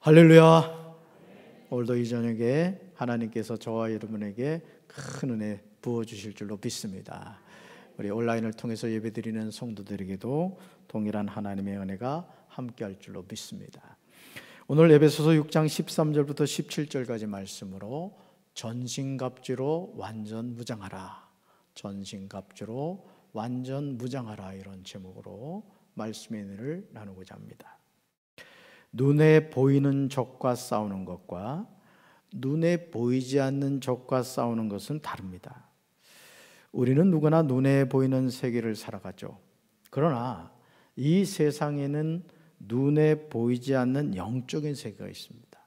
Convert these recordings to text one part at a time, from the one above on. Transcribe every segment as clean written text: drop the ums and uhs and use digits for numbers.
할렐루야. 오늘도 이 저녁에 하나님께서 저와 여러분에게 큰 은혜 부어주실 줄로 믿습니다. 우리 온라인을 통해서 예배드리는 성도들에게도 동일한 하나님의 은혜가 함께할 줄로 믿습니다. 오늘 에베소서 6장 13절부터 17절까지 말씀으로 전신갑주로 완전 무장하라, 전신갑주로 완전 무장하라, 이런 제목으로 말씀의 은혜를 나누고자 합니다. 눈에 보이는 적과 싸우는 것과 눈에 보이지 않는 적과 싸우는 것은 다릅니다. 우리는 누구나 눈에 보이는 세계를 살아가죠. 그러나 이 세상에는 눈에 보이지 않는 영적인 세계가 있습니다.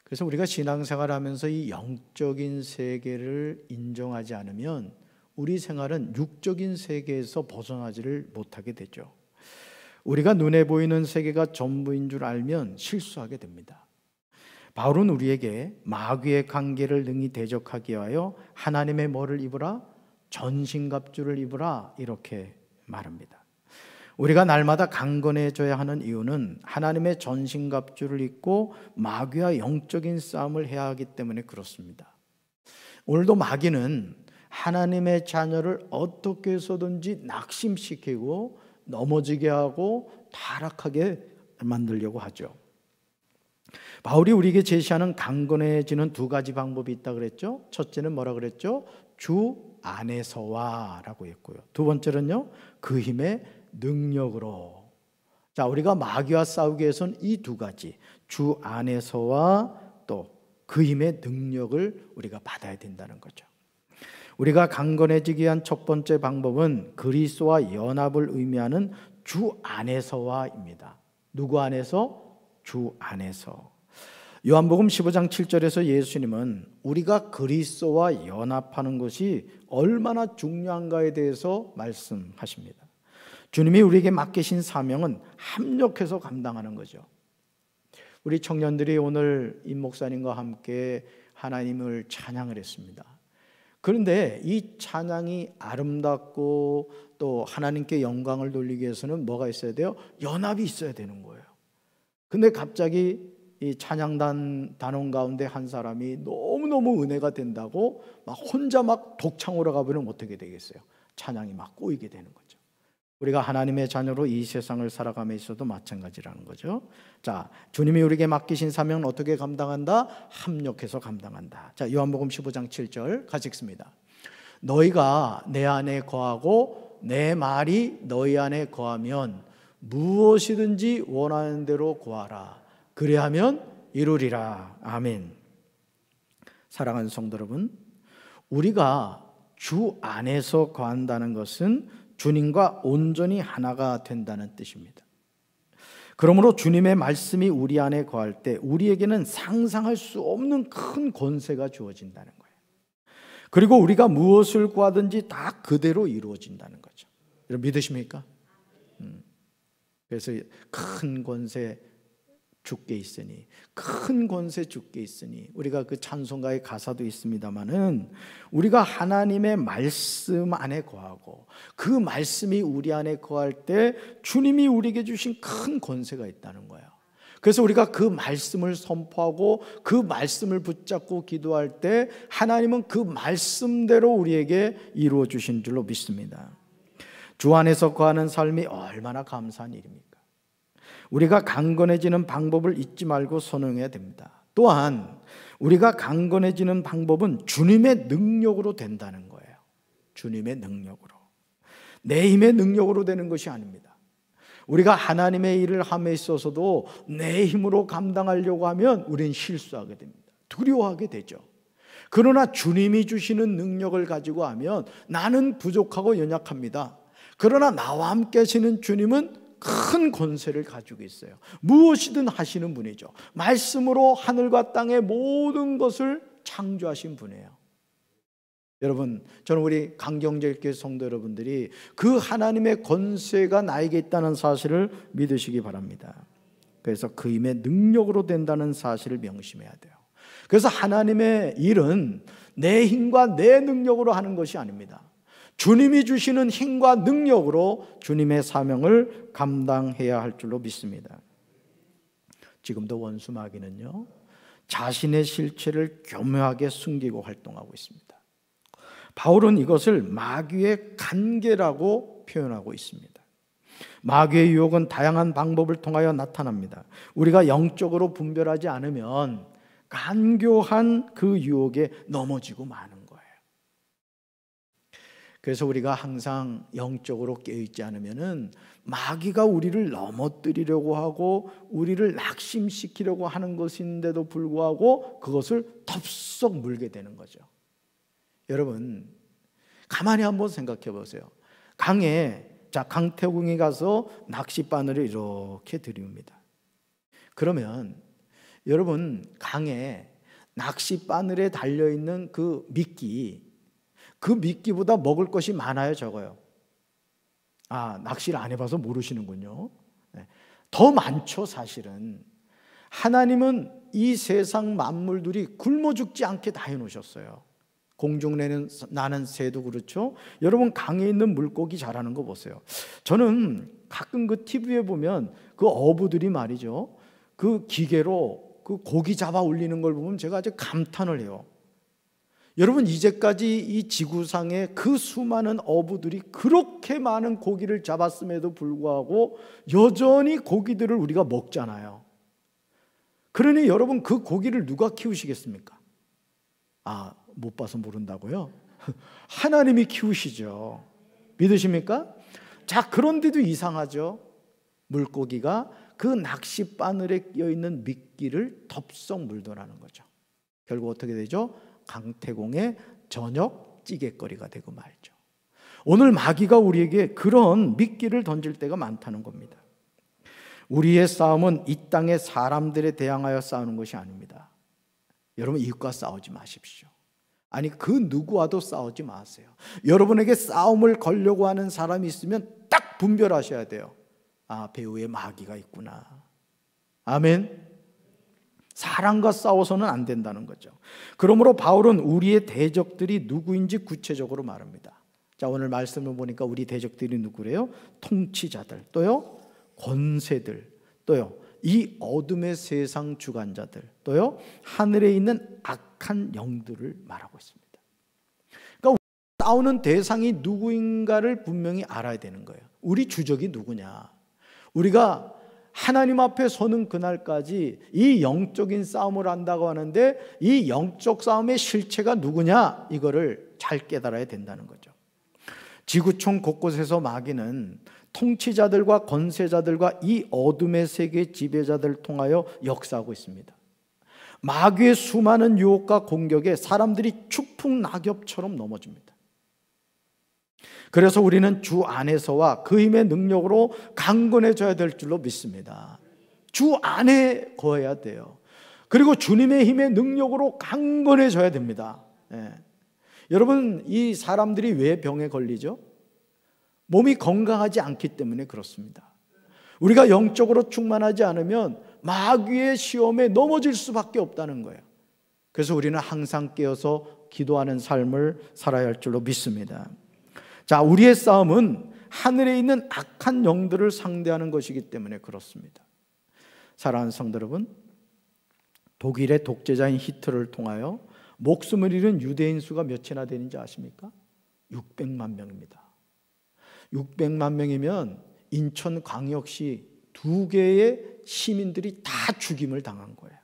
그래서 우리가 신앙생활을 하면서 이 영적인 세계를 인정하지 않으면 우리 생활은 육적인 세계에서 벗어나지를 못하게 되죠. 우리가 눈에 보이는 세계가 전부인 줄 알면 실수하게 됩니다. 바울은 우리에게 마귀의 관계를 능히 대적하기 위하여 하나님의 뭐를 입으라? 전신갑주를 입으라, 이렇게 말합니다. 우리가 날마다 강건해져야 하는 이유는 하나님의 전신갑주를 입고 마귀와 영적인 싸움을 해야 하기 때문에 그렇습니다. 오늘도 마귀는 하나님의 자녀를 어떻게 해서든지 낙심시키고 넘어지게 하고 타락하게 만들려고 하죠. 바울이 우리에게 제시하는 강건해지는 두 가지 방법이 있다 그랬죠. 첫째는 뭐라 그랬죠? 주 안에서와 라고 했고요. 두 번째는요, 그 힘의 능력으로. 자, 우리가 마귀와 싸우기 위해서는 이 두 가지, 주 안에서와 또 그 힘의 능력을 우리가 받아야 된다는 거죠. 우리가 강건해지기 위한 첫 번째 방법은 그리스도와 연합을 의미하는 주 안에서와입니다. 누구 안에서? 주 안에서. 요한복음 15장 7절에서 예수님은 우리가 그리스도와 연합하는 것이 얼마나 중요한가에 대해서 말씀하십니다. 주님이 우리에게 맡기신 사명은 합력해서 감당하는 거죠. 우리 청년들이 오늘 임 목사님과 함께 하나님을 찬양을 했습니다. 그런데 이 찬양이 아름답고 또 하나님께 영광을 돌리기 위해서는 뭐가 있어야 돼요? 연합이 있어야 되는 거예요. 근데 갑자기 이 찬양단 단원 가운데 한 사람이 너무너무 은혜가 된다고 막 혼자 막 독창으로 가버리면 어떻게 되겠어요? 찬양이 막 꼬이게 되는 거죠. 우리가 하나님의 자녀로 이 세상을 살아감에 있어도 마찬가지라는 거죠. 자, 주님이 우리에게 맡기신 사명은 어떻게 감당한다? 합력해서 감당한다. 자, 요한복음 15장 7절 같이 읽습니다. 너희가 내 안에 거하고 내 말이 너희 안에 거하면 무엇이든지 원하는 대로 구하라. 그리하면 이루리라. 아멘. 사랑하는 성도 여러분, 우리가 주 안에서 거한다는 것은 주님과 온전히 하나가 된다는 뜻입니다. 그러므로 주님의 말씀이 우리 안에 거할 때 우리에게는 상상할 수 없는 큰 권세가 주어진다는 거예요. 그리고 우리가 무엇을 구하든지 다 그대로 이루어진다는 거죠. 여러분 믿으십니까? 그래서 큰 권세 주께 있으니, 큰 권세 주께 있으니, 우리가 그 찬송가의 가사도 있습니다마는 우리가 하나님의 말씀 안에 거하고 그 말씀이 우리 안에 거할 때 주님이 우리에게 주신 큰 권세가 있다는 거예요. 그래서 우리가 그 말씀을 선포하고 그 말씀을 붙잡고 기도할 때 하나님은 그 말씀대로 우리에게 이루어 주신 줄로 믿습니다. 주 안에서 거하는 삶이 얼마나 감사한 일입니까? 우리가 강건해지는 방법을 잊지 말고 선용해야 됩니다. 또한 우리가 강건해지는 방법은 주님의 능력으로 된다는 거예요. 주님의 능력으로. 내 힘의 능력으로 되는 것이 아닙니다. 우리가 하나님의 일을 함에 있어서도 내 힘으로 감당하려고 하면 우리는 실수하게 됩니다. 두려워하게 되죠. 그러나 주님이 주시는 능력을 가지고 하면 나는 부족하고 연약합니다. 그러나 나와 함께 하시는 주님은 큰 권세를 가지고 있어요. 무엇이든 하시는 분이죠. 말씀으로 하늘과 땅의 모든 것을 창조하신 분이에요. 여러분, 저는 우리 강경제일교회 성도 여러분들이 그 하나님의 권세가 나에게 있다는 사실을 믿으시기 바랍니다. 그래서 그 힘의 능력으로 된다는 사실을 명심해야 돼요. 그래서 하나님의 일은 내 힘과 내 능력으로 하는 것이 아닙니다. 주님이 주시는 힘과 능력으로 주님의 사명을 감당해야 할 줄로 믿습니다. 지금도 원수 마귀는요, 자신의 실체를 교묘하게 숨기고 활동하고 있습니다. 바울은 이것을 마귀의 간계라고 표현하고 있습니다. 마귀의 유혹은 다양한 방법을 통하여 나타납니다. 우리가 영적으로 분별하지 않으면 간교한 그 유혹에 넘어지고 마는 거예요. 그래서 우리가 항상 영적으로 깨어있지 않으면은 마귀가 우리를 넘어뜨리려고 하고 우리를 낙심시키려고 하는 것인데도 불구하고 그것을 덥석 물게 되는 거죠. 여러분, 가만히 한번 생각해 보세요. 강태공이 가서 낚싯바늘을 이렇게 들입니다. 그러면 여러분, 강에 낚싯바늘에 달려있는 그 미끼보다 먹을 것이 많아요, 적어요? 낚시를 안 해봐서 모르시는군요. 더 많죠, 사실은. 하나님은 이 세상 만물들이 굶어 죽지 않게 다 해놓으셨어요. 공중에 나는 새도 그렇죠. 여러분, 강에 있는 물고기 자라는 거 보세요. 저는 가끔 그 TV에 보면 그 어부들이 말이죠, 그 기계로 그 고기 잡아 올리는 걸 보면 제가 아주 감탄을 해요. 여러분, 이제까지 이 지구상에 그 수많은 어부들이 그렇게 많은 고기를 잡았음에도 불구하고 여전히 고기들을 우리가 먹잖아요. 그러니 여러분, 그 고기를 누가 키우시겠습니까? 못 봐서 모른다고요? 하나님이 키우시죠. 믿으십니까? 자, 그런데도 이상하죠. 물고기가 그 낚싯바늘에 끼어있는 미끼를 덥석 물더라는 거죠. 결국 어떻게 되죠? 강태공의 저녁 찌개거리가 되고 말죠. 오늘 마귀가 우리에게 그런 미끼를 던질 때가 많다는 겁니다. 우리의 싸움은 이 땅의 사람들에 대항하여 싸우는 것이 아닙니다. 여러분, 이웃과 싸우지 마십시오. 그 누구와도 싸우지 마세요. 여러분에게 싸움을 걸려고 하는 사람이 있으면 딱 분별하셔야 돼요. 배후에 마귀가 있구나. 아멘. 사람과 싸워서는 안 된다는 거죠. 그러므로 바울은 우리의 대적들이 누구인지 구체적으로 말합니다. 자, 오늘 말씀을 보니까 우리 대적들이 누구래요? 통치자들, 또요 권세들, 또요 이 어둠의 세상 주관자들, 또요 하늘에 있는 악한 영들을 말하고 있습니다. 그러니까 싸우는 대상이 누구인가를 분명히 알아야 되는 거예요. 우리 주적이 누구냐? 우리가 하나님 앞에 서는 그날까지 이 영적인 싸움을 한다고 하는데 이 영적 싸움의 실체가 누구냐? 이거를 잘 깨달아야 된다는 거죠. 지구촌 곳곳에서 마귀는 통치자들과 권세자들과 이 어둠의 세계 지배자들을 통하여 역사하고 있습니다. 마귀의 수많은 유혹과 공격에 사람들이 추풍 낙엽처럼 넘어집니다. 그래서 우리는 주 안에서와 그 힘의 능력으로 강건해져야 될 줄로 믿습니다. 주 안에 거해야 돼요. 그리고 주님의 힘의 능력으로 강건해져야 됩니다. 여러분, 이 사람들이 왜 병에 걸리죠? 몸이 건강하지 않기 때문에 그렇습니다. 우리가 영적으로 충만하지 않으면 마귀의 시험에 넘어질 수밖에 없다는 거예요. 그래서 우리는 항상 깨어서 기도하는 삶을 살아야 할 줄로 믿습니다. 자, 우리의 싸움은 하늘에 있는 악한 영들을 상대하는 것이기 때문에 그렇습니다. 사랑하는 성도 여러분, 독일의 독재자인 히틀러를 통하여 목숨을 잃은 유대인 수가 몇이나 되는지 아십니까? 600만 명입니다. 600만 명이면 인천광역시 2개의 시민들이 다 죽임을 당한 거예요.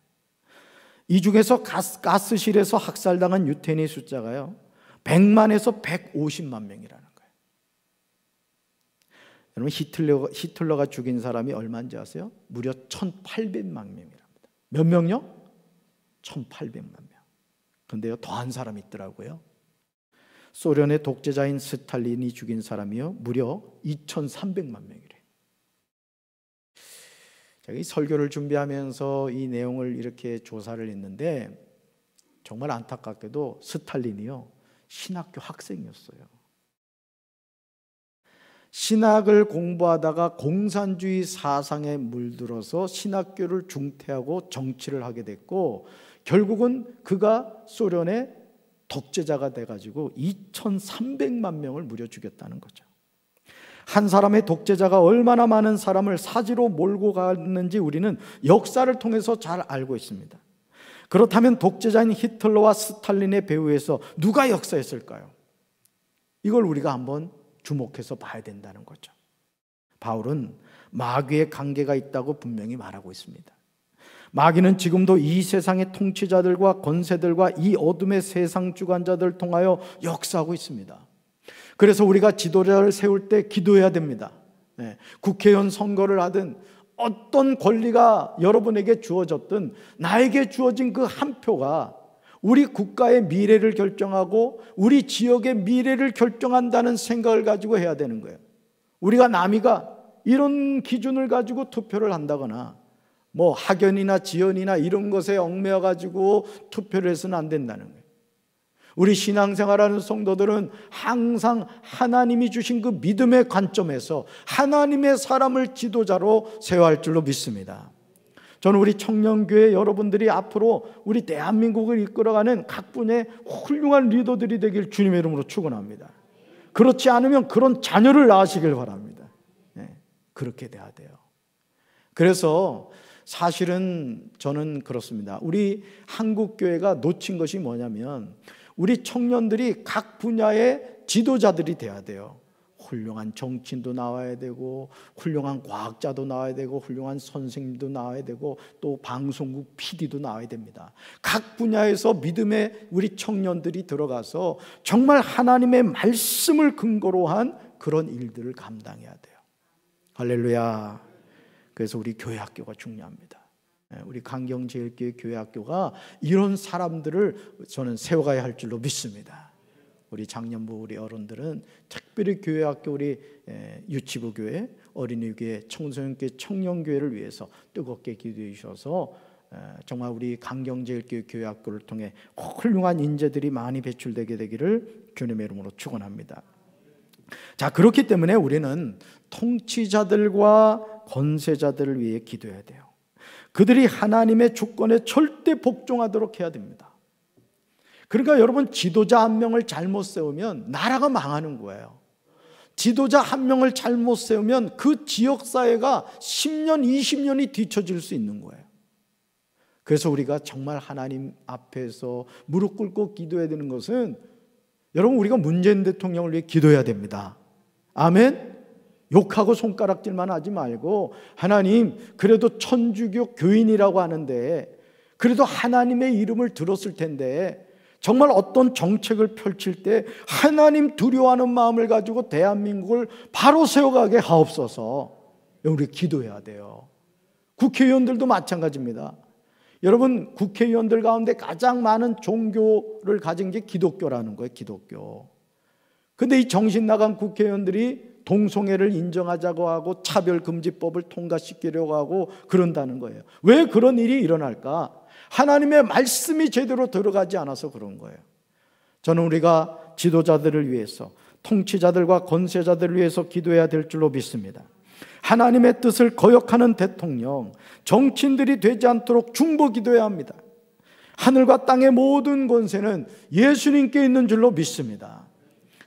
이 중에서 가스실에서 학살당한 유태인의 숫자가요 100만에서 150만 명이라는 거예요. 여러분, 히틀러가 죽인 사람이 얼마인지 아세요? 무려 1800만 명이랍니다. 몇 명요? 1800만 명. 그런데요, 더한 사람이 있더라고요. 소련의 독재자인 스탈린이 죽인 사람이요 무려 2300만 명이래요. 제가 이 설교를 준비하면서 이 내용을 이렇게 조사를 했는데 정말 안타깝게도 스탈린이요 신학교 학생이었어요. 신학을 공부하다가 공산주의 사상에 물들어서 신학교를 중퇴하고 정치를 하게 됐고 결국은 그가 소련의 독재자가 돼가지고 2300만 명을 무려 죽였다는 거죠. 한 사람의 독재자가 얼마나 많은 사람을 사지로 몰고 갔는지 우리는 역사를 통해서 잘 알고 있습니다. 그렇다면 독재자인 히틀러와 스탈린의 배후에서 누가 역사했을까요? 이걸 우리가 한번 주목해서 봐야 된다는 거죠. 바울은 마귀의 관계가 있다고 분명히 말하고 있습니다. 마귀는 지금도 이 세상의 통치자들과 권세들과 이 어둠의 세상 주관자들을 통하여 역사하고 있습니다. 그래서 우리가 지도자를 세울 때 기도해야 됩니다. 국회의원 선거를 하든 어떤 권리가 여러분에게 주어졌든 나에게 주어진 그 한 표가 우리 국가의 미래를 결정하고 우리 지역의 미래를 결정한다는 생각을 가지고 해야 되는 거예요. 우리가 남이가 이런 기준을 가지고 투표를 한다거나 뭐 학연이나 지연이나 이런 것에 얽매여 가지고 투표를 해서는 안 된다는 거예요. 우리 신앙생활하는 성도들은 항상 하나님이 주신 그 믿음의 관점에서 하나님의 사람을 지도자로 세워야 할 줄로 믿습니다. 저는 우리 청년교회 여러분들이 앞으로 우리 대한민국을 이끌어가는 각 분야의 훌륭한 리더들이 되길 주님의 이름으로 축원합니다. 그렇지 않으면 그런 자녀를 낳으시길 바랍니다. 그렇게 돼야 돼요. 그래서 사실은 저는 그렇습니다. 우리 한국교회가 놓친 것이 뭐냐면 우리 청년들이 각 분야의 지도자들이 돼야 돼요. 훌륭한 정치인도 나와야 되고 훌륭한 과학자도 나와야 되고 훌륭한 선생님도 나와야 되고 또 방송국 PD도 나와야 됩니다. 각 분야에서 믿음의 우리 청년들이 들어가서 정말 하나님의 말씀을 근거로 한 그런 일들을 감당해야 돼요. 할렐루야. 그래서 우리 교회학교가 중요합니다. 우리 강경제일교회 교회학교가 이런 사람들을 저는 세워가야 할 줄로 믿습니다. 우리 장년부 우리 어른들은 특별히 교회학교 우리 유치부 교회, 어린이교회, 청소년교회, 청년교회를 위해서 뜨겁게 기도해 주셔서 정말 우리 강경제일교회 교회학교를 통해 훌륭한 인재들이 많이 배출되게 되기를 주님의 이름으로 축원합니다. 자, 그렇기 때문에 우리는 통치자들과 권세자들을 위해 기도해야 돼요. 그들이 하나님의 주권에 절대 복종하도록 해야 됩니다. 그러니까 여러분, 지도자 한 명을 잘못 세우면 나라가 망하는 거예요. 지도자 한 명을 잘못 세우면 그 지역사회가 10년, 20년이 뒤처질 수 있는 거예요. 그래서 우리가 정말 하나님 앞에서 무릎 꿇고 기도해야 되는 것은, 여러분, 우리가 문재인 대통령을 위해 기도해야 됩니다. 아멘. 욕하고 손가락질만 하지 말고, 하나님, 그래도 천주교 교인이라고 하는데 그래도 하나님의 이름을 들었을 텐데 정말 어떤 정책을 펼칠 때 하나님 두려워하는 마음을 가지고 대한민국을 바로 세워가게 하옵소서. 우리 기도해야 돼요. 국회의원들도 마찬가지입니다. 여러분, 국회의원들 가운데 가장 많은 종교를 가진 게 기독교라는 거예요. 기독교. 근데 이 정신 나간 국회의원들이 동성애를 인정하자고 하고 차별금지법을 통과시키려고 하고 그런다는 거예요. 왜 그런 일이 일어날까? 하나님의 말씀이 제대로 들어가지 않아서 그런 거예요. 저는 우리가 지도자들을 위해서, 통치자들과 권세자들을 위해서 기도해야 될 줄로 믿습니다. 하나님의 뜻을 거역하는 대통령, 정치인들이 되지 않도록 중보 기도해야 합니다. 하늘과 땅의 모든 권세는 예수님께 있는 줄로 믿습니다.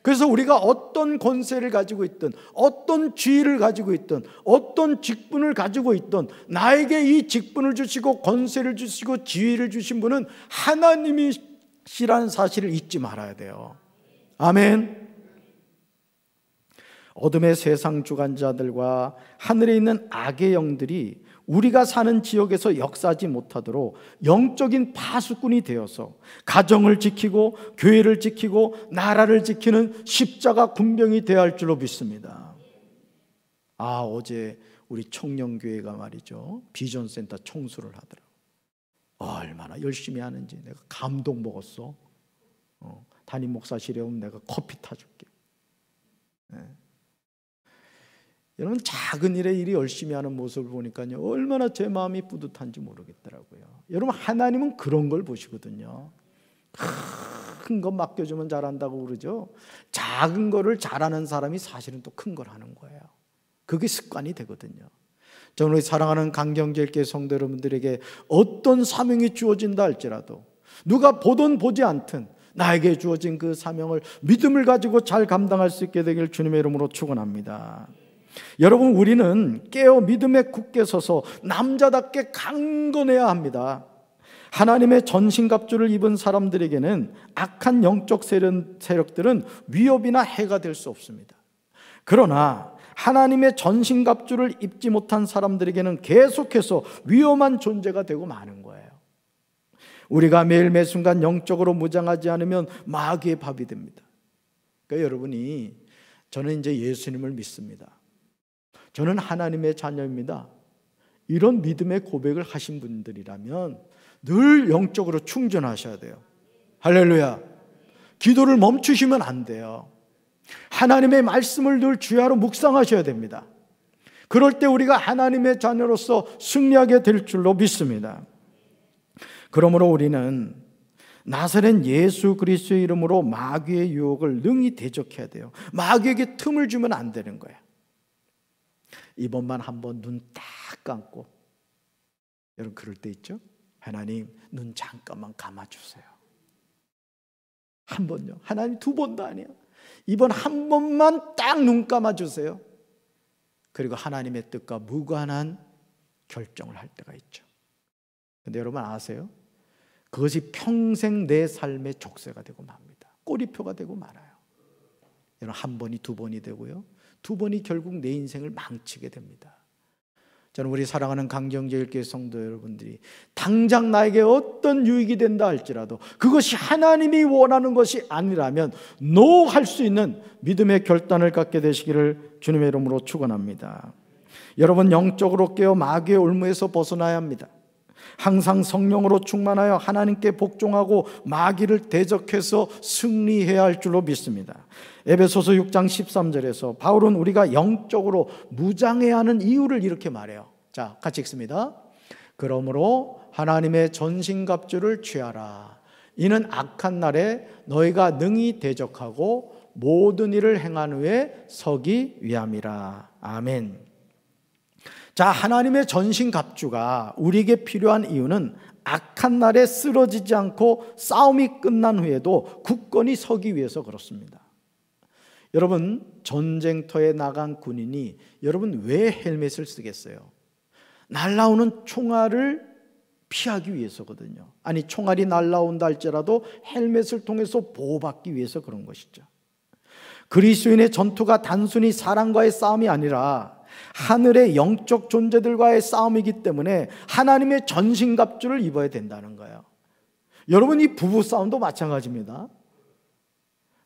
그래서 우리가 어떤 권세를 가지고 있든, 어떤 지위를 가지고 있든, 어떤 직분을 가지고 있든, 나에게 이 직분을 주시고 권세를 주시고 지위를 주신 분은 하나님이시라는 사실을 잊지 말아야 돼요. 아멘. 어둠의 세상 주관자들과 하늘에 있는 악의 영들이 우리가 사는 지역에서 역사하지 못하도록 영적인 파수꾼이 되어서 가정을 지키고 교회를 지키고 나라를 지키는 십자가 군병이 되어야 할 줄로 믿습니다. 어제 우리 청년교회가 말이죠, 비전센터 청소를 하더라고요. 얼마나 열심히 하는지 내가 감동 먹었어. 담임 목사실에 오면 내가 커피 타줄게. 여러분, 작은 일에 일이 열심히 하는 모습을 보니까요, 얼마나 제 마음이 뿌듯한지 모르겠더라고요. 여러분, 하나님은 그런 걸 보시거든요. 큰 거 맡겨주면 잘한다고 그러죠. 작은 거를 잘하는 사람이 사실은 또 큰 걸 하는 거예요. 그게 습관이 되거든요. 저는 우리 사랑하는 강경제일교회 성도 여러분들에게 어떤 사명이 주어진다 할지라도, 누가 보든 보지 않든 나에게 주어진 그 사명을 믿음을 가지고 잘 감당할 수 있게 되길 주님의 이름으로 축원합니다. 여러분, 우리는 깨어 믿음에 굳게 서서 남자답게 강건해야 합니다. 하나님의 전신갑주를 입은 사람들에게는 악한 영적 세력들은 위협이나 해가 될 수 없습니다. 그러나 하나님의 전신갑주를 입지 못한 사람들에게는 계속해서 위험한 존재가 되고 마는 거예요. 우리가 매일 매순간 영적으로 무장하지 않으면 마귀의 밥이 됩니다. 그러니까 여러분이, 저는 이제 예수님을 믿습니다, 저는 하나님의 자녀입니다, 이런 믿음의 고백을 하신 분들이라면 늘 영적으로 충전하셔야 돼요. 할렐루야. 기도를 멈추시면 안 돼요. 하나님의 말씀을 늘 주야로 묵상하셔야 됩니다. 그럴 때 우리가 하나님의 자녀로서 승리하게 될 줄로 믿습니다. 그러므로 우리는 나사렛 예수 그리스도의 이름으로 마귀의 유혹을 능히 대적해야 돼요. 마귀에게 틈을 주면 안 되는 거예요. 이번만 한번 눈 딱 감고, 여러분 그럴 때 있죠? 하나님, 눈 잠깐만 감아주세요. 한 번요. 하나님, 두 번도 아니에요. 이번 한 번만 딱 눈 감아주세요. 그리고 하나님의 뜻과 무관한 결정을 할 때가 있죠. 근데 여러분 아세요? 그것이 평생 내 삶의 족쇄가 되고 맙니다. 꼬리표가 되고 말아요. 여러분, 한 번이 두 번이 되고요, 두 번이 결국 내 인생을 망치게 됩니다. 저는 우리 사랑하는 강정제일교회 성도 여러분들이 당장 나에게 어떤 유익이 된다 할지라도 그것이 하나님이 원하는 것이 아니라면 NO 할 수 있는 믿음의 결단을 갖게 되시기를 주님의 이름으로 축원합니다. 여러분, 영적으로 깨어 마귀의 올무에서 벗어나야 합니다. 항상 성령으로 충만하여 하나님께 복종하고 마귀를 대적해서 승리해야 할 줄로 믿습니다. 에베소서 6장 13절에서 바울은 우리가 영적으로 무장해야 하는 이유를 이렇게 말해요. 자, 같이 읽습니다. 그러므로 하나님의 전신갑주를 취하라. 이는 악한 날에 너희가 능히 대적하고 모든 일을 행한 후에 서기 위함이라. 아멘. 자, 하나님의 전신갑주가 우리에게 필요한 이유는 악한 날에 쓰러지지 않고 싸움이 끝난 후에도 굳건히 서기 위해서 그렇습니다. 여러분, 전쟁터에 나간 군인이 여러분 왜 헬멧을 쓰겠어요? 날아오는 총알을 피하기 위해서거든요. 아니, 총알이 날아온다 할지라도 헬멧을 통해서 보호받기 위해서 그런 것이죠. 그리스도인의 전투가 단순히 사람과의 싸움이 아니라 하늘의 영적 존재들과의 싸움이기 때문에 하나님의 전신갑주를 입어야 된다는 거예요. 여러분, 이 부부싸움도 마찬가지입니다.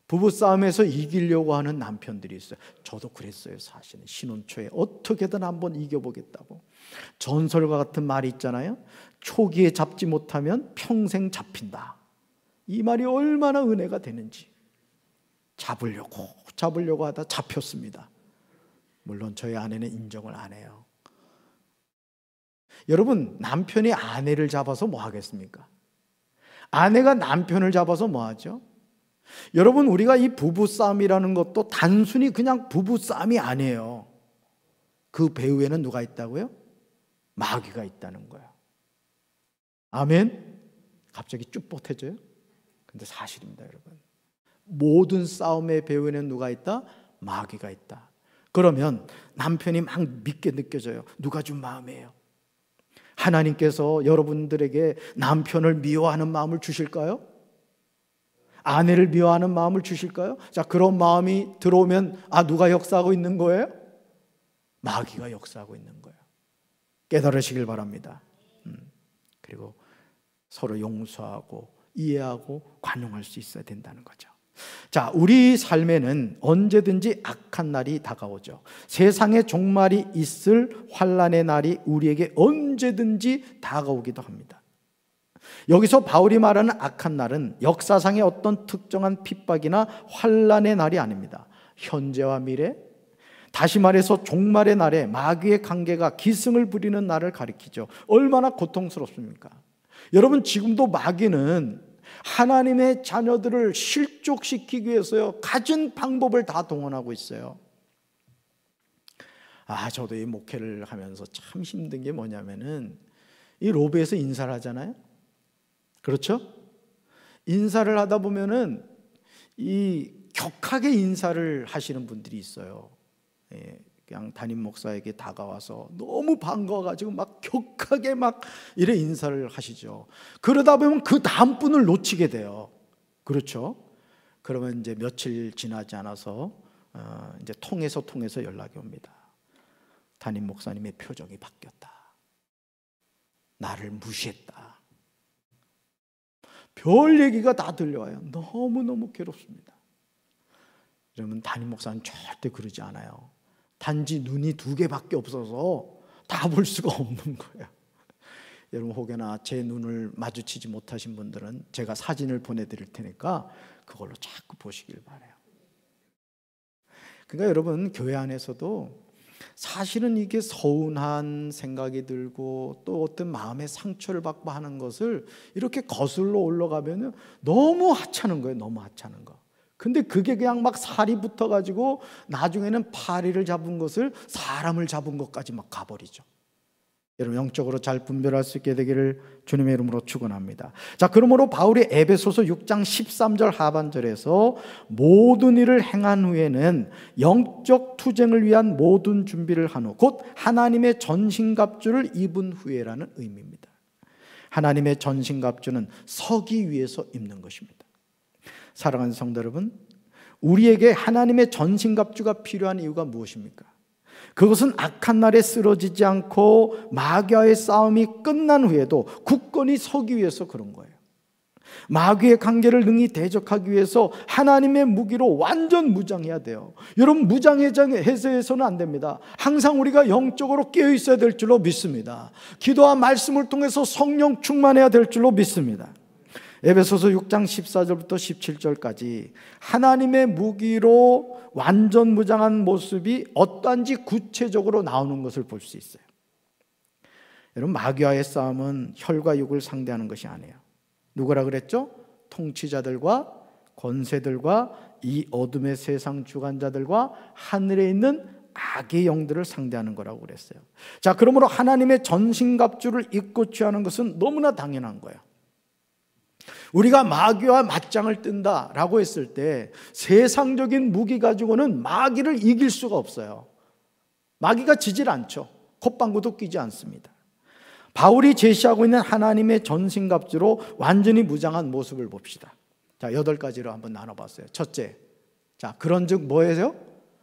부부싸움에서 이기려고 하는 남편들이 있어요. 저도 그랬어요. 사실은 신혼 초에 어떻게든 한번 이겨보겠다고. 전설과 같은 말이 있잖아요. 초기에 잡지 못하면 평생 잡힌다. 이 말이 얼마나 은혜가 되는지. 잡으려고 하다 잡혔습니다. 물론 저희 아내는 인정을 안 해요. 여러분, 남편이 아내를 잡아서 뭐 하겠습니까? 아내가 남편을 잡아서 뭐 하죠? 여러분, 우리가 이 부부싸움이라는 것도 단순히 그냥 부부싸움이 아니에요. 그 배후에는 누가 있다고요? 마귀가 있다는 거예요. 아멘? 갑자기 쭉 뻗어져요? 근데 사실입니다, 여러분. 모든 싸움의 배후에는 누가 있다? 마귀가 있다. 그러면 남편이 막 믿게 느껴져요. 누가 준 마음이에요? 하나님께서 여러분들에게 남편을 미워하는 마음을 주실까요? 아내를 미워하는 마음을 주실까요? 자, 그런 마음이 들어오면 누가 역사하고 있는 거예요? 마귀가 역사하고 있는 거예요. 깨달으시길 바랍니다. 그리고 서로 용서하고 이해하고 관용할 수 있어야 된다는 거죠. 자, 우리 삶에는 언제든지 악한 날이 다가오죠. 세상에 종말이 있을 환난의 날이 우리에게 언제든지 다가오기도 합니다. 여기서 바울이 말하는 악한 날은 역사상의 어떤 특정한 핍박이나 환난의 날이 아닙니다. 현재와 미래, 다시 말해서 종말의 날에 마귀의 관계가 기승을 부리는 날을 가리키죠. 얼마나 고통스럽습니까? 여러분, 지금도 마귀는 하나님의 자녀들을 실족시키기 위해서요, 가진 방법을 다 동원하고 있어요. 저도 이 목회를 하면서 참 힘든 게 뭐냐면은 이 로비에서 인사를 하잖아요. 그렇죠? 인사를 하다 보면은 이 격하게 인사를 하시는 분들이 있어요. 그냥 담임 목사에게 다가와서 너무 반가워가지고 막 격하게 막 이래 인사를 하시죠. 그러다 보면 그 다음 분을 놓치게 돼요. 그렇죠? 그러면 이제 며칠 지나지 않아서 이제 통해서 연락이 옵니다. 담임 목사님의 표정이 바뀌었다. 나를 무시했다. 별 얘기가 다 들려와요. 너무너무 괴롭습니다. 여러분, 담임 목사는 절대 그러지 않아요. 단지 눈이 2개밖에 없어서 다 볼 수가 없는 거예요. 여러분, 혹여나 제 눈을 마주치지 못하신 분들은 제가 사진을 보내드릴 테니까 그걸로 자꾸 보시길 바라요. 그러니까 여러분, 교회 안에서도 사실은 이게 서운한 생각이 들고 또 어떤 마음의 상처를 받고 하는 것을 이렇게 거슬러 올라가면 너무 하찮은 거예요. 너무 하찮은 거. 근데 그게 그냥 막 살이 붙어가지고 나중에는 파리를 잡은 것을 사람을 잡은 것까지 막 가버리죠. 여러분, 영적으로 잘 분별할 수 있게 되기를 주님의 이름으로 축원합니다. 자, 그러므로 바울이 에베소서 6장 13절 하반절에서 모든 일을 행한 후에는 영적 투쟁을 위한 모든 준비를 한 후 곧 하나님의 전신갑주를 입은 후에라는 의미입니다. 하나님의 전신갑주는 서기 위해서 입는 것입니다. 사랑하는 성도 여러분, 우리에게 하나님의 전신갑주가 필요한 이유가 무엇입니까? 그것은 악한 날에 쓰러지지 않고 마귀와의 싸움이 끝난 후에도 굳건히 서기 위해서 그런 거예요. 마귀의 관계를 능히 대적하기 위해서 하나님의 무기로 완전 무장해야 돼요. 여러분, 무장해서는 안 됩니다. 항상 우리가 영적으로 깨어 있어야 될 줄로 믿습니다. 기도와 말씀을 통해서 성령 충만해야 될 줄로 믿습니다. 에베소서 6장 14절부터 17절까지 하나님의 무기로 완전 무장한 모습이 어떠한지 구체적으로 나오는 것을 볼 수 있어요. 여러분, 마귀와의 싸움은 혈과 육을 상대하는 것이 아니에요. 누구라 그랬죠? 통치자들과 권세들과 이 어둠의 세상 주관자들과 하늘에 있는 악의 영들을 상대하는 거라고 그랬어요. 자, 그러므로 하나님의 전신갑주를 입고 취하는 것은 너무나 당연한 거예요. 우리가 마귀와 맞짱을 뜬다라고 했을 때 세상적인 무기 가지고는 마귀를 이길 수가 없어요. 마귀가 지질 않죠. 콧방구도 끼지 않습니다. 바울이 제시하고 있는 하나님의 전신갑주로 완전히 무장한 모습을 봅시다. 자, 8가지로 한번 나눠봤어요. 첫째, 자, 그런즉 뭐예요?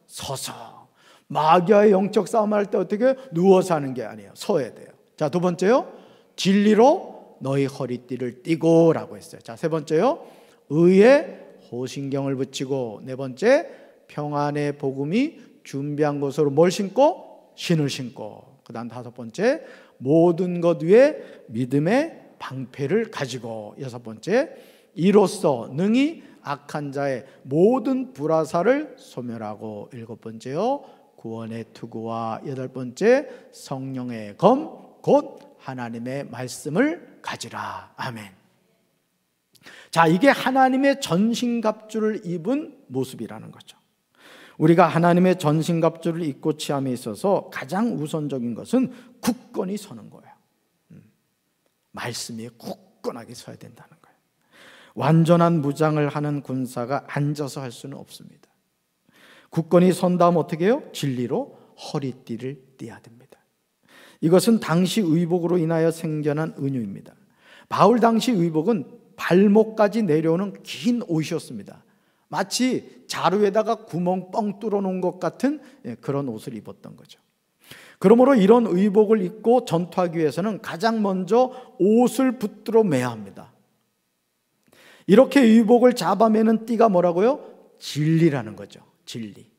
서서. 마귀와의 영적 싸움을 할 때 어떻게? 누워서 하는 게 아니에요. 서야 돼요. 자, 두 번째요, 진리로 너희 허리띠를 띠고 라고 했어요. 자, 세 번째요, 의에 호신경을 붙이고, 네 번째, 평안의 복음이 준비한 것으로 뭘 신고? 신을 신고. 그 다음 다섯 번째, 모든 것 위에 믿음의 방패를 가지고. 여섯 번째, 이로써 능히 악한 자의 모든 불화살을 소멸하고. 일곱 번째요, 구원의 투구와. 여덟 번째, 성령의 검 곧 하나님의 말씀을 가지라. 아멘. 자, 이게 하나님의 전신갑주를 입은 모습이라는 거죠. 우리가 하나님의 전신갑주를 입고 취함에 있어서 가장 우선적인 것은 굳건히 서는 거예요. 말씀 위에 굳건하게 서야 된다는 거예요. 완전한 무장을 하는 군사가 앉아서 할 수는 없습니다. 굳건히 선 다음 어떻게 해요? 진리로 허리띠를 띠어야 됩니다. 이것은 당시 의복으로 인하여 생겨난 은유입니다. 바울 당시 의복은 발목까지 내려오는 긴 옷이었습니다. 마치 자루에다가 구멍 뻥 뚫어 놓은 것 같은 그런 옷을 입었던 거죠. 그러므로 이런 의복을 입고 전투하기 위해서는 가장 먼저 옷을 붙들어 매야 합니다. 이렇게 의복을 잡아매는 띠가 뭐라고요? 진리라는 거죠. 진리.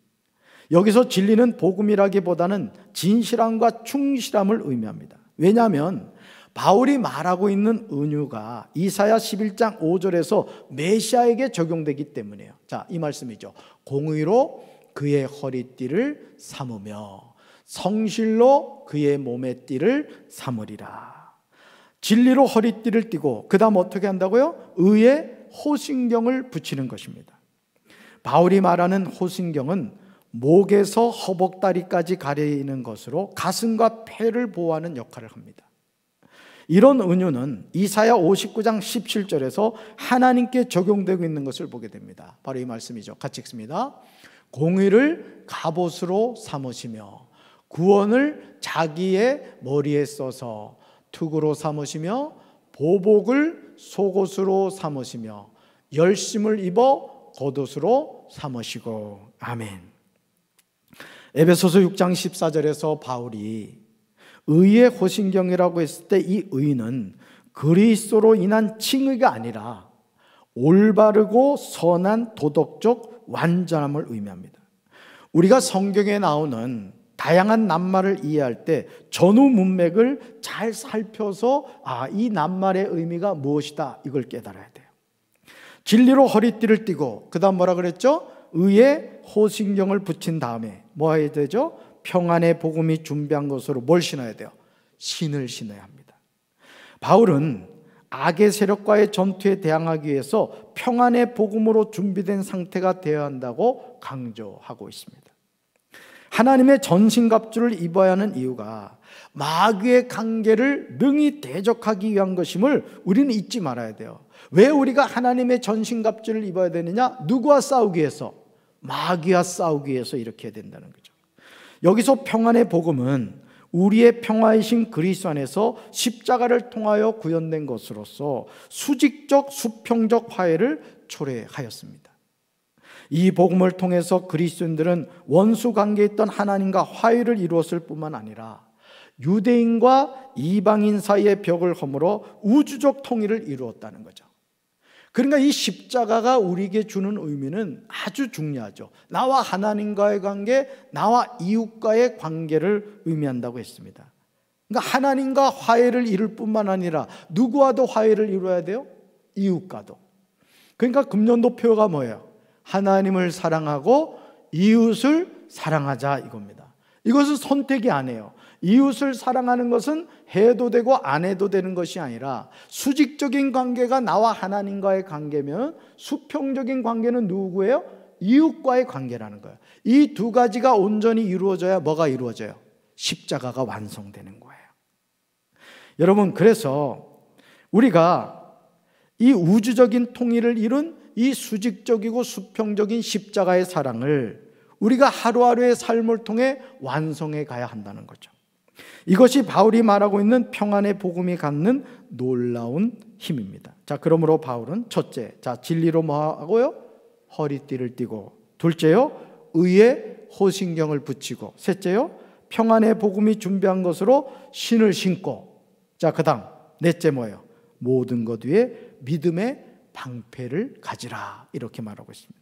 여기서 진리는 복음이라기보다는 진실함과 충실함을 의미합니다. 왜냐하면 바울이 말하고 있는 은유가 이사야 11장 5절에서 메시아에게 적용되기 때문이에요. 자, 이 말씀이죠. 공의로 그의 허리띠를 삼으며 성실로 그의 몸의 띠를 삼으리라. 진리로 허리띠를 띠고 그 다음 어떻게 한다고요? 의에 호신경을 붙이는 것입니다. 바울이 말하는 호신경은 목에서 허벅다리까지 가리는 것으로 가슴과 폐를 보호하는 역할을 합니다. 이런 은유는 이사야 59장 17절에서 하나님께 적용되고 있는 것을 보게 됩니다. 바로 이 말씀이죠. 같이 읽습니다. 공의를 갑옷으로 삼으시며 구원을 자기의 머리에 써서 투구로 삼으시며 보복을 속옷으로 삼으시며 열심을 입어 겉옷으로 삼으시고. 아멘. 에베소서 6장 14절에서 바울이 의의 호신경이라고 했을 때 이 의는 그리스도로 인한 칭의가 아니라 올바르고 선한 도덕적 완전함을 의미합니다. 우리가 성경에 나오는 다양한 낱말을 이해할 때 전후 문맥을 잘 살펴서 이 낱말의 의미가 무엇이다 이걸 깨달아야 돼요. 진리로 허리띠를 띠고 그 다음 뭐라 그랬죠? 의의 호신경을 붙인 다음에 뭐 해야 되죠? 평안의 복음이 준비한 것으로 뭘 신어야 돼요? 신을 신어야 합니다. 바울은 악의 세력과의 전투에 대항하기 위해서 평안의 복음으로 준비된 상태가 되어야 한다고 강조하고 있습니다. 하나님의 전신갑주를 입어야 하는 이유가 마귀의 관계를 능히 대적하기 위한 것임을 우리는 잊지 말아야 돼요. 왜 우리가 하나님의 전신갑주를 입어야 되느냐? 누구와 싸우기 위해서? 마귀와 싸우기 위해서 이렇게 해야 된다는 거죠. 여기서 평안의 복음은 우리의 평화이신 그리스도 안에서 십자가를 통하여 구현된 것으로서 수직적 수평적 화해를 초래하였습니다. 이 복음을 통해서 그리스도인들은 원수 관계에 있던 하나님과 화해를 이루었을 뿐만 아니라 유대인과 이방인 사이의 벽을 허물어 우주적 통일을 이루었다는 거죠. 그러니까 이 십자가가 우리에게 주는 의미는 아주 중요하죠. 나와 하나님과의 관계, 나와 이웃과의 관계를 의미한다고 했습니다. 그러니까 하나님과 화해를 이룰 뿐만 아니라 누구와도 화해를 이루어야 돼요? 이웃과도. 그러니까 금년도 표가 뭐예요? 하나님을 사랑하고 이웃을 사랑하자 이겁니다. 이것은 선택이 아니에요. 이웃을 사랑하는 것은 해도 되고 안 해도 되는 것이 아니라 수직적인 관계가 나와 하나님과의 관계면 수평적인 관계는 누구예요? 이웃과의 관계라는 거예요. 이 두 가지가 온전히 이루어져야 뭐가 이루어져요? 십자가가 완성되는 거예요. 여러분, 그래서 우리가 이 우주적인 통일을 이룬 이 수직적이고 수평적인 십자가의 사랑을 우리가 하루하루의 삶을 통해 완성해 가야 한다는 거죠. 이것이 바울이 말하고 있는 평안의 복음이 갖는 놀라운 힘입니다. 자, 그러므로 바울은 첫째, 진리로 뭐 하고요? 허리띠를 띠고, 둘째요, 의의 호신경을 붙이고, 셋째요, 평안의 복음이 준비한 것으로 신을 신고, 자, 그 다음 넷째 뭐예요? 모든 것 위에 믿음의 방패를 가지라 이렇게 말하고 있습니다.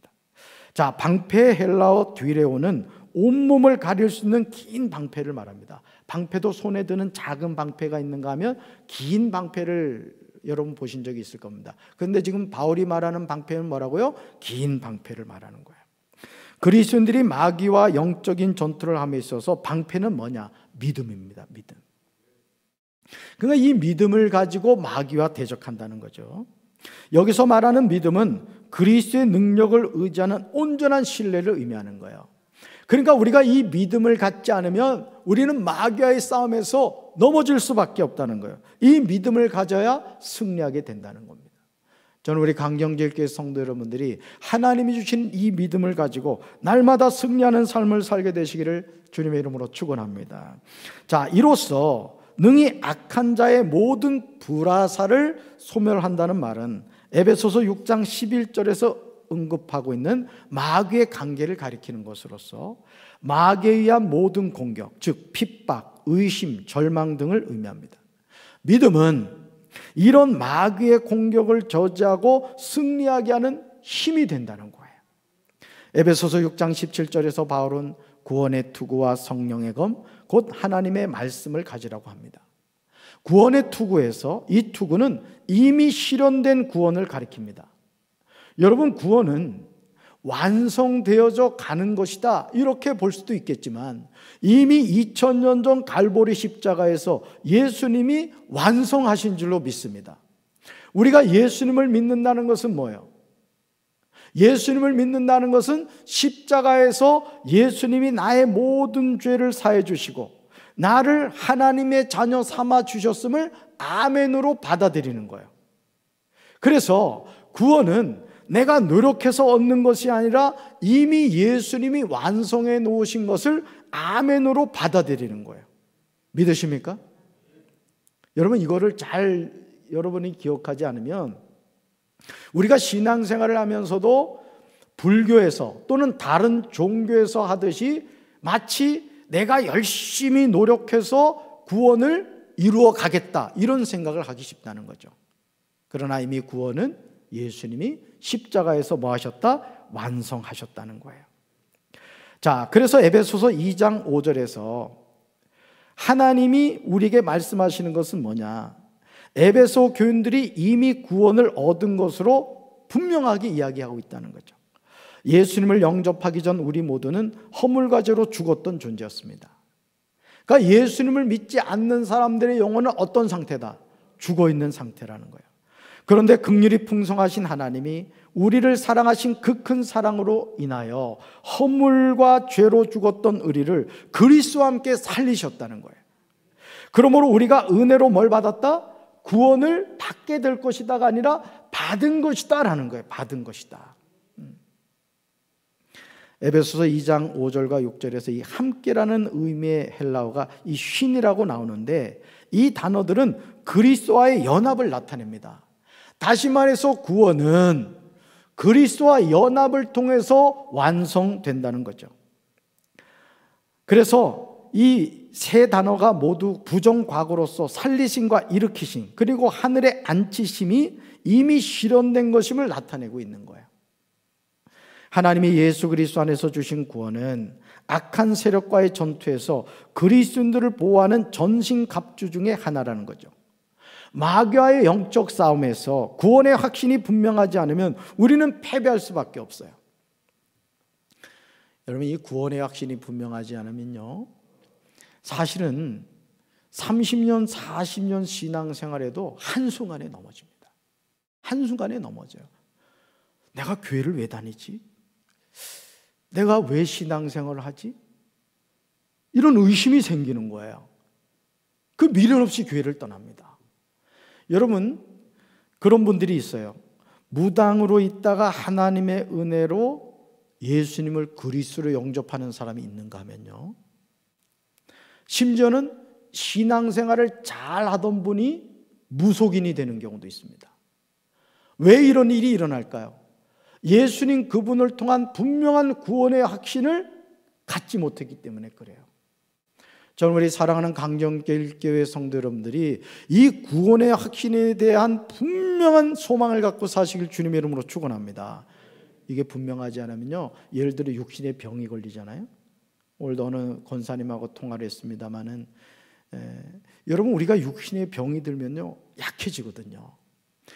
자, 방패의 헬라어 뒤레오는 온몸을 가릴 수 있는 긴 방패를 말합니다. 방패도 손에 드는 작은 방패가 있는가 하면 긴 방패를 여러분 보신 적이 있을 겁니다. 그런데 지금 바울이 말하는 방패는 뭐라고요? 긴 방패를 말하는 거예요. 그리스도인들이 마귀와 영적인 전투를 함에 있어서 방패는 뭐냐? 믿음입니다. 믿음. 그러니까 이 믿음을 가지고 마귀와 대적한다는 거죠. 여기서 말하는 믿음은 그리스도의 능력을 의지하는 온전한 신뢰를 의미하는 거예요. 그러니까 우리가 이 믿음을 갖지 않으면 우리는 마귀와의 싸움에서 넘어질 수밖에 없다는 거예요. 이 믿음을 가져야 승리하게 된다는 겁니다. 저는 우리 강경제일교회 성도 여러분들이 하나님이 주신 이 믿음을 가지고 날마다 승리하는 삶을 살게 되시기를 주님의 이름으로 축원합니다. 자, 이로써 능히 악한 자의 모든 불화살을 소멸한다는 말은 에베소서 6장 11절에서 언급하고 있는 마귀의 관계를 가리키는 것으로서 마귀에 의한 모든 공격, 즉 핍박, 의심, 절망 등을 의미합니다. 믿음은 이런 마귀의 공격을 저지하고 승리하게 하는 힘이 된다는 거예요. 에베소서 6장 17절에서 바울은 구원의 투구와 성령의 검, 곧 하나님의 말씀을 가지라고 합니다. 구원의 투구에서 이 투구는 이미 실현된 구원을 가리킵니다. 여러분, 구원은 완성되어져 가는 것이다 이렇게 볼 수도 있겠지만 이미 2000년 전 갈보리 십자가에서 예수님이 완성하신 줄로 믿습니다. 우리가 예수님을 믿는다는 것은 뭐예요? 예수님을 믿는다는 것은 십자가에서 예수님이 나의 모든 죄를 사해 주시고 나를 하나님의 자녀 삼아 주셨음을 아멘으로 받아들이는 거예요. 그래서 구원은 내가 노력해서 얻는 것이 아니라 이미 예수님이 완성해 놓으신 것을 아멘으로 받아들이는 거예요. 믿으십니까? 여러분, 이거를 잘 여러분이 기억하지 않으면 우리가 신앙생활을 하면서도 불교에서 또는 다른 종교에서 하듯이 마치 내가 열심히 노력해서 구원을 이루어 가겠다, 이런 생각을 하기 쉽다는 거죠. 그러나 이미 구원은 예수님이 십자가에서 뭐 하셨다? 완성하셨다는 거예요. 자, 그래서 에베소서 2장 5절에서 하나님이 우리에게 말씀하시는 것은 뭐냐? 에베소 교인들이 이미 구원을 얻은 것으로 분명하게 이야기하고 있다는 거죠. 예수님을 영접하기 전 우리 모두는 허물과 죄로 죽었던 존재였습니다. 그러니까 예수님을 믿지 않는 사람들의 영혼은 어떤 상태다? 죽어 있는 상태라는 거예요. 그런데 긍휼이 풍성하신 하나님이 우리를 사랑하신 그 큰 사랑으로 인하여 허물과 죄로 죽었던 우리를 그리스도와 함께 살리셨다는 거예요. 그러므로 우리가 은혜로 뭘 받았다? 구원을 받게 될 것이다가 아니라 받은 것이다 라는 거예요. 받은 것이다. 에베소서 2장 5절과 6절에서 이 함께라는 의미의 헬라어가 이 쉰이라고 나오는데, 이 단어들은 그리스도와의 연합을 나타냅니다. 다시 말해서 구원은 그리스도와 연합을 통해서 완성된다는 거죠. 그래서 이 세 단어가 모두 부정과거로서 살리심과 일으키심, 그리고 하늘에 앉히심이 이미 실현된 것임을 나타내고 있는 거예요. 하나님이 예수 그리스도 안에서 주신 구원은 악한 세력과의 전투에서 그리스도인들을 보호하는 전신갑주 중에 하나라는 거죠. 마귀와의 영적 싸움에서 구원의 확신이 분명하지 않으면 우리는 패배할 수밖에 없어요. 여러분, 이 구원의 확신이 분명하지 않으면요, 사실은 30년, 40년 신앙생활에도 한순간에 넘어집니다. 한순간에 넘어져요. 내가 교회를 왜 다니지? 내가 왜 신앙생활을 하지? 이런 의심이 생기는 거예요. 그 미련 없이 교회를 떠납니다. 여러분, 그런 분들이 있어요. 무당으로 있다가 하나님의 은혜로 예수님을 그리스도로 영접하는 사람이 있는가 하면요, 심지어는 신앙생활을 잘 하던 분이 무속인이 되는 경우도 있습니다. 왜 이런 일이 일어날까요? 예수님 그분을 통한 분명한 구원의 확신을 갖지 못했기 때문에 그래요. 저는 우리 사랑하는 강정교회 성도 여러분들이 이 구원의 확신에 대한 분명한 소망을 갖고 사시길 주님의 이름으로 축원합니다. 이게 분명하지 않으면요, 예를 들어 육신의 병이 걸리잖아요. 오늘도 어느 권사님하고 통화를 했습니다마는, 여러분, 우리가 육신의 병이 들면요 약해지거든요.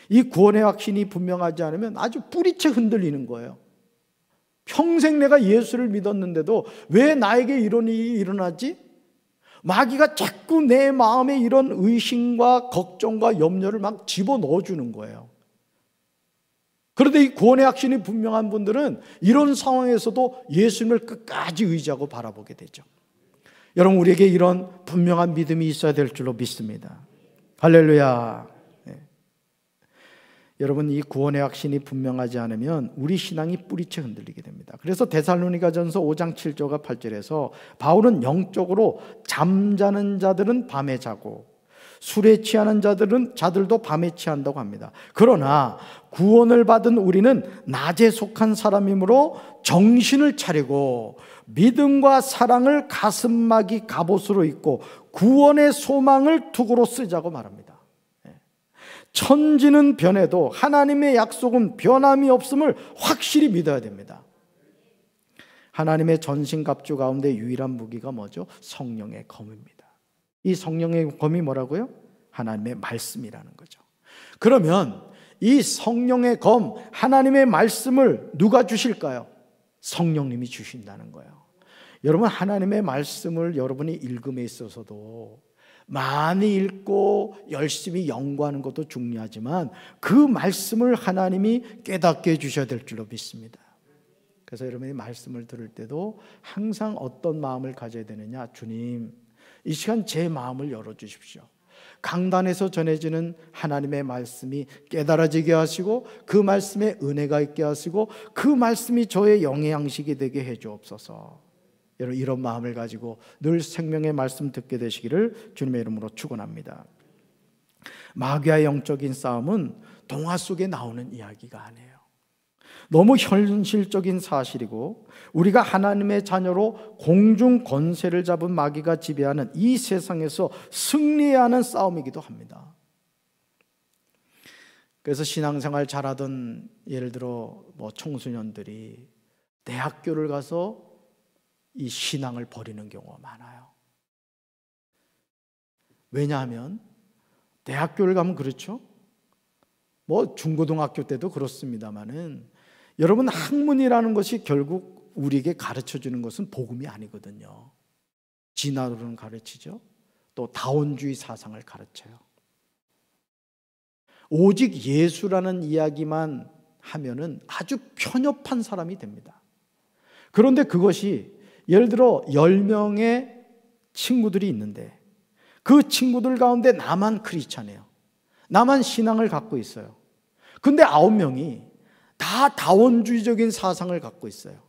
이 구원의 확신이 분명하지 않으면 아주 뿌리채 흔들리는 거예요. 평생 내가 예수를 믿었는데도 왜 나에게 이런 일이 일어나지? 마귀가 자꾸 내 마음에 이런 의심과 걱정과 염려를 막 집어넣어주는 거예요. 그런데 이 구원의 확신이 분명한 분들은 이런 상황에서도 예수님을 끝까지 의지하고 바라보게 되죠. 여러분, 우리에게 이런 분명한 믿음이 있어야 될 줄로 믿습니다. 할렐루야. 네. 여러분, 이 구원의 확신이 분명하지 않으면 우리 신앙이 뿌리채 흔들리게 됩니다. 그래서 데살로니가전서 5장 7절과 8절에서 바울은 영적으로 잠자는 자들은 밤에 자고 술에 취하는 자들도 밤에 취한다고 합니다. 그러나 구원을 받은 우리는 낮에 속한 사람이므로 정신을 차리고 믿음과 사랑을 가슴막이 갑옷으로 입고 구원의 소망을 투구로 쓰자고 말합니다. 천지는 변해도 하나님의 약속은 변함이 없음을 확실히 믿어야 됩니다. 하나님의 전신갑주 가운데 유일한 무기가 뭐죠? 성령의 검입니다. 이 성령의 검이 뭐라고요? 하나님의 말씀이라는 거죠. 그러면 이 성령의 검, 하나님의 말씀을 누가 주실까요? 성령님이 주신다는 거예요. 여러분, 하나님의 말씀을 여러분이 읽음에 있어서도 많이 읽고 열심히 연구하는 것도 중요하지만 그 말씀을 하나님이 깨닫게 해주셔야 될 줄로 믿습니다. 그래서 여러분이 말씀을 들을 때도 항상 어떤 마음을 가져야 되느냐? 주님, 이 시간 제 마음을 열어주십시오. 강단에서 전해지는 하나님의 말씀이 깨달아지게 하시고 그 말씀에 은혜가 있게 하시고 그 말씀이 저의 영의 양식이 되게 해 주옵소서. 여러분, 이런 마음을 가지고 늘 생명의 말씀 듣게 되시기를 주님의 이름으로 축원합니다. 마귀와 영적인 싸움은 동화 속에 나오는 이야기가 아니에요. 너무 현실적인 사실이고 우리가 하나님의 자녀로 공중 권세를 잡은 마귀가 지배하는 이 세상에서 승리해야 하는 싸움이기도 합니다. 그래서 신앙생활 잘하던 예를 들어 청소년들이 대학교를 가서 이 신앙을 버리는 경우가 많아요. 왜냐하면 대학교를 가면 그렇죠. 중고등학교 때도 그렇습니다만은 여러분, 학문이라는 것이 결국 우리에게 가르쳐주는 것은 복음이 아니거든요. 진화론을 가르치죠. 또 다원주의 사상을 가르쳐요. 오직 예수라는 이야기만 하면은 아주 편협한 사람이 됩니다. 그런데 그것이 예를 들어 10명의 친구들이 있는데 그 친구들 가운데 나만 크리스찬이에요. 나만 신앙을 갖고 있어요. 근데 9명이 다 다원주의적인 사상을 갖고 있어요.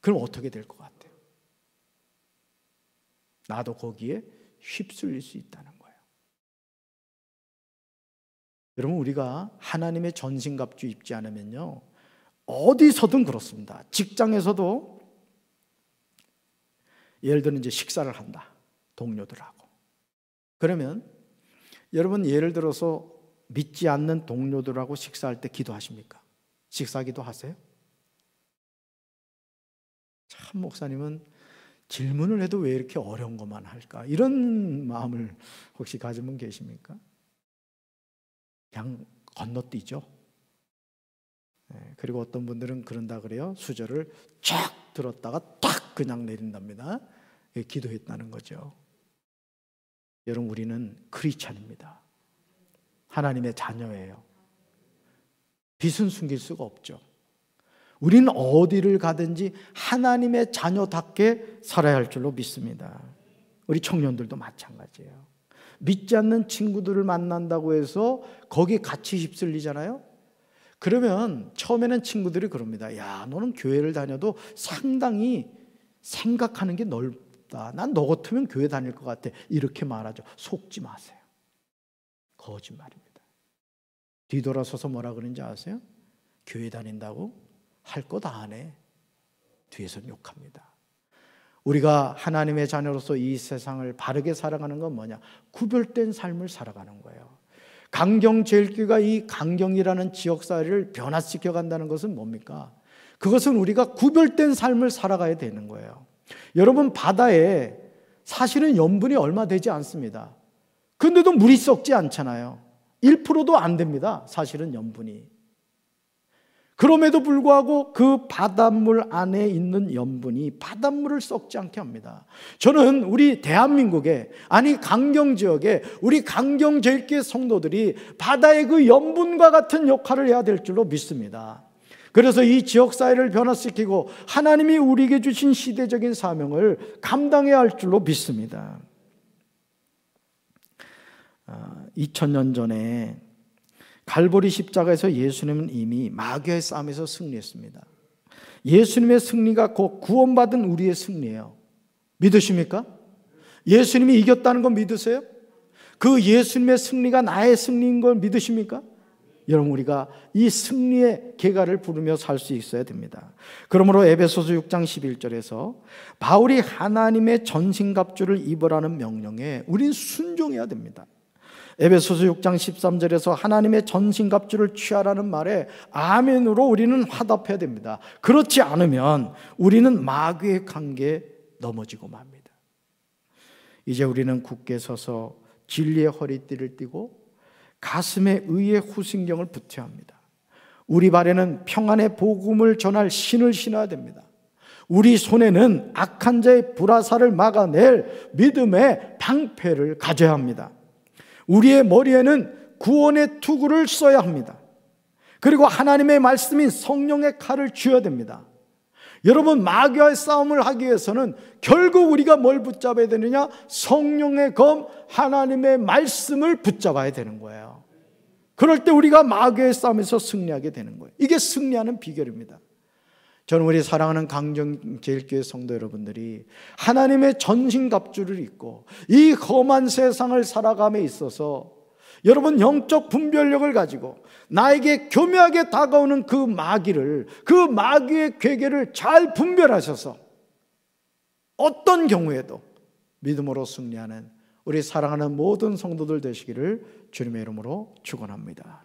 그럼 어떻게 될 것 같아요? 나도 거기에 휩쓸릴 수 있다는 거예요. 여러분, 우리가 하나님의 전신갑주 입지 않으면요, 어디서든 그렇습니다. 직장에서도 예를 들어 이제 식사를 한다, 동료들하고. 그러면 여러분, 예를 들어서 믿지 않는 동료들하고 식사할 때 기도하십니까? 식사기도 하세요? 참, 목사님은 질문을 해도 왜 이렇게 어려운 것만 할까? 이런 마음을 혹시 가진 분 계십니까? 그냥 건너뛰죠. 그리고 어떤 분들은 그런다 그래요. 수저를 쫙 들었다가 딱 그냥 내린답니다. 기도했다는 거죠. 여러분, 우리는 크리스찬입니다. 하나님의 자녀예요. 빛은 숨길 수가 없죠. 우리는 어디를 가든지 하나님의 자녀답게 살아야 할 줄로 믿습니다. 우리 청년들도 마찬가지예요. 믿지 않는 친구들을 만난다고 해서 거기에 같이 휩쓸리잖아요. 그러면 처음에는 친구들이 그럽니다. 야, 너는 교회를 다녀도 상당히 생각하는 게 넓다. 난 너 같으면 교회 다닐 것 같아. 이렇게 말하죠. 속지 마세요. 거짓말입니다. 뒤돌아서서 뭐라 그러는지 아세요? 교회 다닌다고 할 거 다 안 해. 뒤에서는 욕합니다. 우리가 하나님의 자녀로서 이 세상을 바르게 살아가는 건 뭐냐? 구별된 삶을 살아가는 거예요. 강경제일교회가 이 강경이라는 지역사회를 변화시켜 간다는 것은 뭡니까? 그것은 우리가 구별된 삶을 살아가야 되는 거예요. 여러분, 바다에 사실은 염분이 얼마 되지 않습니다. 근데도 물이 썩지 않잖아요. 1%도 안 됩니다. 사실은 염분이. 그럼에도 불구하고 그 바닷물 안에 있는 염분이 바닷물을 썩지 않게 합니다. 저는 우리 대한민국에, 아니 강경지역에 우리 강경제일교회 성도들이 바다의 그 염분과 같은 역할을 해야 될 줄로 믿습니다. 그래서 이 지역사회를 변화시키고 하나님이 우리에게 주신 시대적인 사명을 감당해야 할 줄로 믿습니다. 2000년 전에 갈보리 십자가에서 예수님은 이미 마귀의 싸움에서 승리했습니다. 예수님의 승리가 곧 구원받은 우리의 승리예요. 믿으십니까? 예수님이 이겼다는 건 믿으세요? 그 예수님의 승리가 나의 승리인 걸 믿으십니까? 여러분, 우리가 이 승리의 계가를 부르며 살 수 있어야 됩니다. 그러므로 에베소서 6장 11절에서 바울이 하나님의 전신갑주를 입으라는 명령에 우린 순종해야 됩니다. 에베소서 6장 13절에서 하나님의 전신갑주를 취하라는 말에 아멘으로 우리는 화답해야 됩니다. 그렇지 않으면 우리는 마귀의 관계에 넘어지고 맙니다. 이제 우리는 굳게 서서 진리의 허리띠를 띠고 가슴에 의의 후신경을 붙여야 합니다. 우리 발에는 평안의 복음을 전할 신을 신어야 됩니다. 우리 손에는 악한 자의 불화살을 막아낼 믿음의 방패를 가져야 합니다. 우리의 머리에는 구원의 투구를 써야 합니다. 그리고 하나님의 말씀인 성령의 칼을 쥐어야 됩니다. 여러분, 마귀와의 싸움을 하기 위해서는 결국 우리가 뭘 붙잡아야 되느냐? 성령의 검, 하나님의 말씀을 붙잡아야 되는 거예요. 그럴 때 우리가 마귀의 싸움에서 승리하게 되는 거예요. 이게 승리하는 비결입니다. 저는 우리 사랑하는 강정제일교회 성도 여러분들이 하나님의 전신갑주를 입고 이 험한 세상을 살아감에 있어서 여러분, 영적 분별력을 가지고 나에게 교묘하게 다가오는 그 마귀를, 그 마귀의 괴계를 잘 분별하셔서 어떤 경우에도 믿음으로 승리하는 우리 사랑하는 모든 성도들 되시기를 주님의 이름으로 축원합니다.